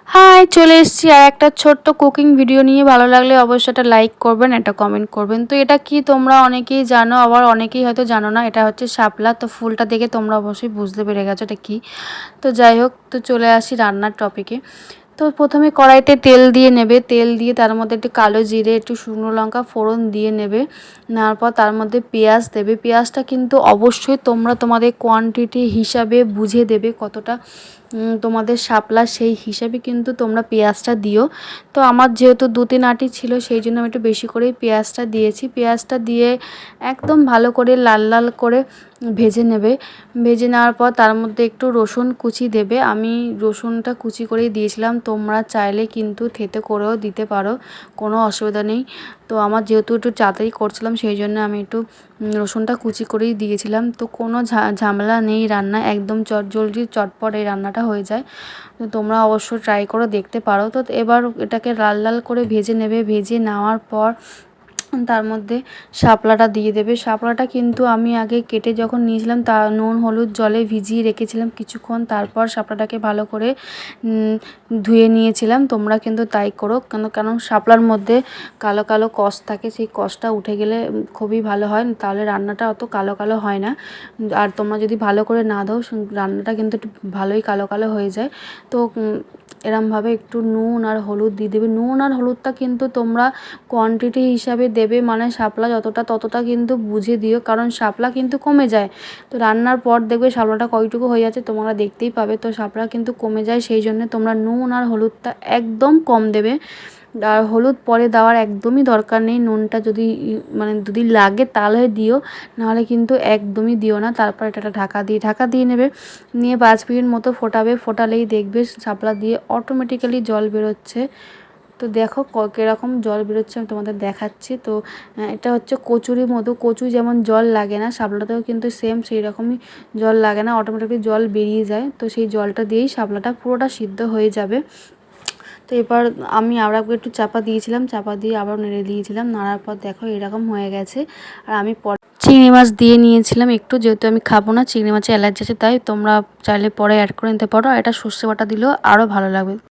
High, চলে এসেছি আর একটা ছোট্ট কুকিং ভিডিও নিয়ে। ভালো লাগলে অবশ্যই একটা লাইক করবেন, একটা কমেন্ট করবেন। তো এটা কি তোমরা অনেকেই জানো, আবার অনেকেই হয়তো জানো না। এটা হচ্ছে শাপলা। তো ফুলটা দেখে তোমরা অবশ্যই বুঝতে পেরে গেছো এটা কী। তো যাই হোক, তো চলে আসি রান্নার টপিকে। তো প্রথমে কড়াইতে তেল দিয়ে নেবে, তেল দিয়ে তার মধ্যে একটু কালো জিরে, একটু শুকনো লঙ্কা ফোড়ন দিয়ে নেবে। নেওয়ার পর তার মধ্যে পেঁয়াজ দেবে। পেঁয়াজটা কিন্তু অবশ্যই তোমরা তোমাদের কোয়ান্টিটি হিসাবে বুঝে দেবে, কতটা তোমাদের শাপলা সেই হিসাবে কিন্তু তোমরা পেঁয়াজটা দিও। তো আমার যেহেতু 2-3 আঁটি ছিল, সেই জন্য আমি একটু বেশি করেই পেঁয়াজটা দিয়েছি। পেঁয়াজটা দিয়ে একদম ভালো করে লাল লাল করে ভেজে নেবে। ভেজে নেওয়ার পর তার মধ্যে একটু রসুন কুচি দেবে। আমি রসুনটা কুচি করেই দিয়েছিলাম, তোমরা চাইলে কিন্তু থেঁতে করেও দিতে পারো, কোনো অসুবিধা নেই। তো আমার যেহেতু একটু তাড়াতাড়ি করছিলাম, সেই জন্য আমি একটু রসুনটা কুচি করেই দিয়েছিলাম। তো কোনো ঝামেলা নেই রান্না, একদম চটজলদি চটপট এই রান্নাটা হয়ে যায়। তো তোমরা অবশ্য ট্রাই করে দেখতে পারো। তো এবার এটাকে লাল লাল করে ভেজে নেবে। ভেজে নেওয়ার পর তার মধ্যে শাপলাটা দিয়ে দেবে। শাপলাটা কিন্তু আমি আগে কেটে যখন নিয়েছিলাম, তা নুন হলুদ জলে ভিজিয়ে রেখেছিলাম কিছুক্ষণ, তারপর শাপলাটাকে ভালো করে ধুয়ে নিয়েছিলাম। তোমরা কিন্তু তাই করো, কারণ শাপলার মধ্যে কালো কালো কষ থাকে, সেই কষটা উঠে গেলে খুবই ভালো হয়, তাহলে রান্নাটা অত কালো কালো হয় না। আর তোমরা যদি ভালো করে না দাও, রান্নাটা কিন্তু একটু ভালোই কালো কালো হয়ে যায়। তো এরমভাবে একটু নুন আর হলুদ দিয়ে দেবে। নুন আর হলুদটা কিন্তু তোমরা কোয়ান্টিটি হিসাবে দেবে, মানে শাপলা যতটা ততটা কিন্তু বুঝে দিও, কারণ শাপলা কিন্তু কমে যায়। তো রান্নার পর দেখবে শাপলাটা কয়টুকু হয়ে যাচ্ছে তোমরা দেখতেই পাবে। তো শাপলা কিন্তু কমে যায়, সেই জন্য তোমরা নুন আর হলুদটা একদম কম দেবে। আর হলুদ পরে দেওয়ার একদমই দরকার নেই। নুনটা যদি যদি লাগে তাহলে দিও, নাহলে কিন্তু একদমই দিও না। তারপর এটা ঢাকা দিয়ে নেবে। নিয়ে 5 মিনিট মতো ফোটাবে। ফোটালেই দেখবে শাপলা দিয়ে অটোমেটিক্যালি জল বেরোচ্ছে। তো দেখো কীরকম জল বেরোচ্ছে, আমি তোমাদের দেখাচ্ছি। তো এটা হচ্ছে কচুরির মতো, কচু যেমন জল লাগে না, শাপলাতেও কিন্তু সেম সেই রকমই জল লাগে না, অটোমেটিক্যালি জল বেরিয়ে যায়। তো সেই জলটা দিয়েই শাপলাটা পুরোটা সিদ্ধ হয়ে যাবে। তো এবার আমি আবার একটু চাপা দিয়েছিলাম, চাপা দিয়ে আবার নেড়ে দিয়েছিলাম। নাড়ার পর দেখো এরকম হয়ে গেছে। আর আমি চিংড়ি মাছ দিয়ে নিয়েছিলাম একটু, যেহেতু আমি খাবো না, চিংড়ি মাছে অ্যালার্জি আছে, তাই তোমরা চাইলে পরে অ্যাড করে নিতে পারো। আর এটা সর্ষে বাটা দিলেও আরও ভালো লাগবে।